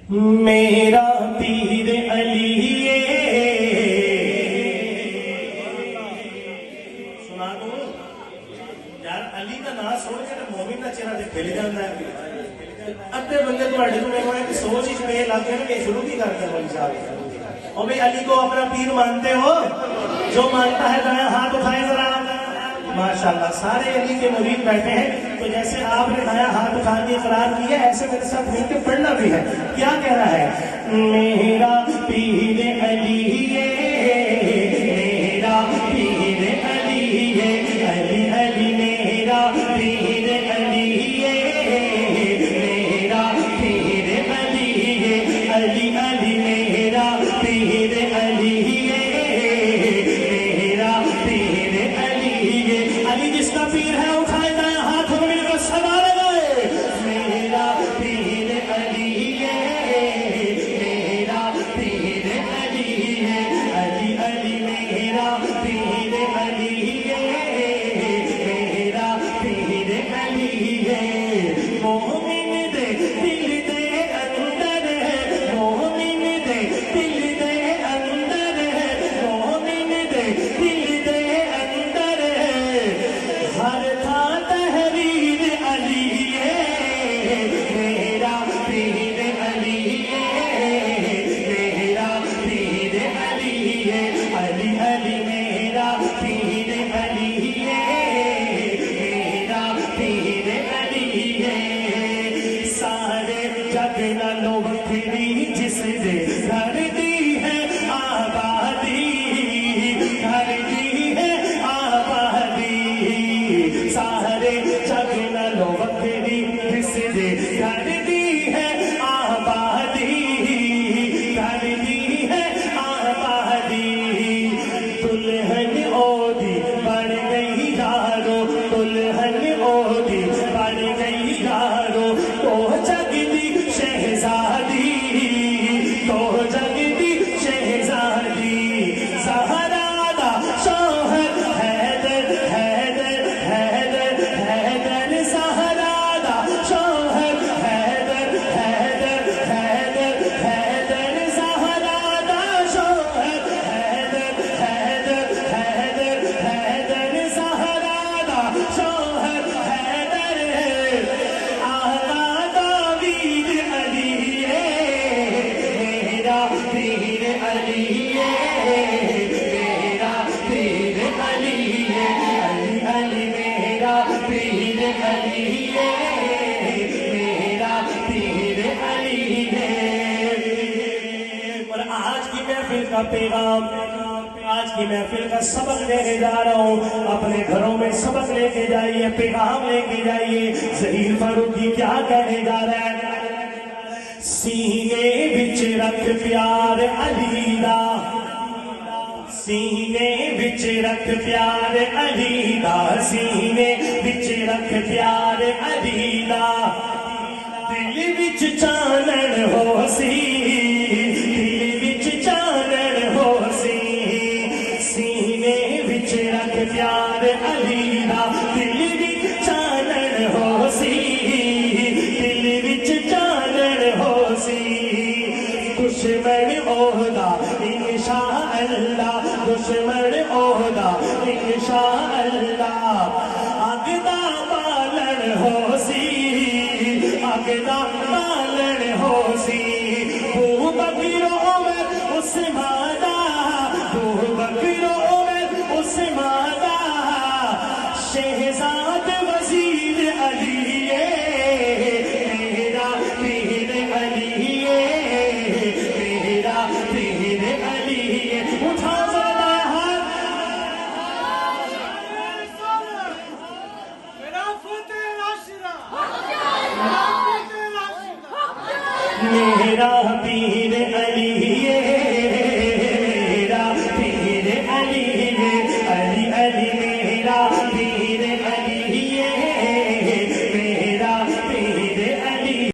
میرا پیر علی سنا دوں یار علی کا نام سن کے مومن کا چہرہ کھل جاتا ہے ادھے بندے تھوڑے تو میرے کو سوچ ہی پہ لگ گئے کہ شروع بھی کرتے ہیں صاحب اور بھائی علی کو اپنا پیر مانتے ہو جو مانتا ہے دائیں ہاتھ اٹھائے ذرا ماشاءاللہ سارے علی کے مرید بیٹھے ہیں تو جیسے آپ نے دائیں ہاتھ اٹھا کے اقرار کیا ایسے میرے ساتھ مل کے پڑھنا بھی ہے کیا کہہ رہا ہے میرا پیر علی ہے میرا پیر علی ہے علی علی میرا پیر علی ہے میرا پیر علی ہے علی علی میرا پیر علی ہے میرا پیر علی ہے علی جس کا پیر ہے اٹھائے دائیں ہاتھ مل کر سنا لگائے میرا پیر علی ہے میرا پیر علی ہے علی علی میرا پیر علی ہے میرا پیر علی ہے مومن دے دل دے اندر ہے مومن دے دل دے اندر ہے مومن دے دل دے اندر ہے ہر تھا تحریر علی ہے میرا پیر علی ہے میرا پیر علی ہے علی علی میرا پیر علی ہے میرا پیر علی ہے سارے جگ نالوں وکھری جس دے گھر دی ہے آبادی گھر دی ہے آبادی سارے جگ نالوں وکھری جس دے گھر دی ہے آبادی گھر دی ہے آبادی دلہن اودی بڑھ گئی یارو دلہن اودی بڑھ گئی یارو تو جگ دی شہزادی تو جگ دی شہزادی زہرا دا شوہر حیدر حیدر حیدر حیدر زہرا دا شوہر حیدر حیدر حیدر حیدر زہرا دا شوہر حیدر حیدر حیدر حیدر زہرا دا شوہر حیدر آقا داوید علی ہے میرا پیر علی ہے میرا پیر علی ہے علی علی میرا پیر علی ہے میرا پیر علی ہے اور آج کی محفل کا پیغام آج کی محفل کا سبق لینے جا رہا ہوں اپنے گھروں میں سبق لے کے جائیے پیغام لے کے جائیے ظہیر فاروقی کیا کہنے جا رہا ہے سینے بچ رکھ پیار علی دا سینے بچ رکھ پیار علی دا سینے بچ رکھ پیار علی دا دل بچ چانن ہو سی دل بچ چانن ہو سی سینے بچ رکھ پیار علی دا دل بچ چانن ہو سی دل بچ چانن ہو سی دشمن عہدہ انشاءاللہ دشمن عہدہ انشاءاللہ اگدا پالن ہو سی اگدا پالن ہو سی ابو بکر عمر عثمان ابو بکر عمر عثمان شہزاد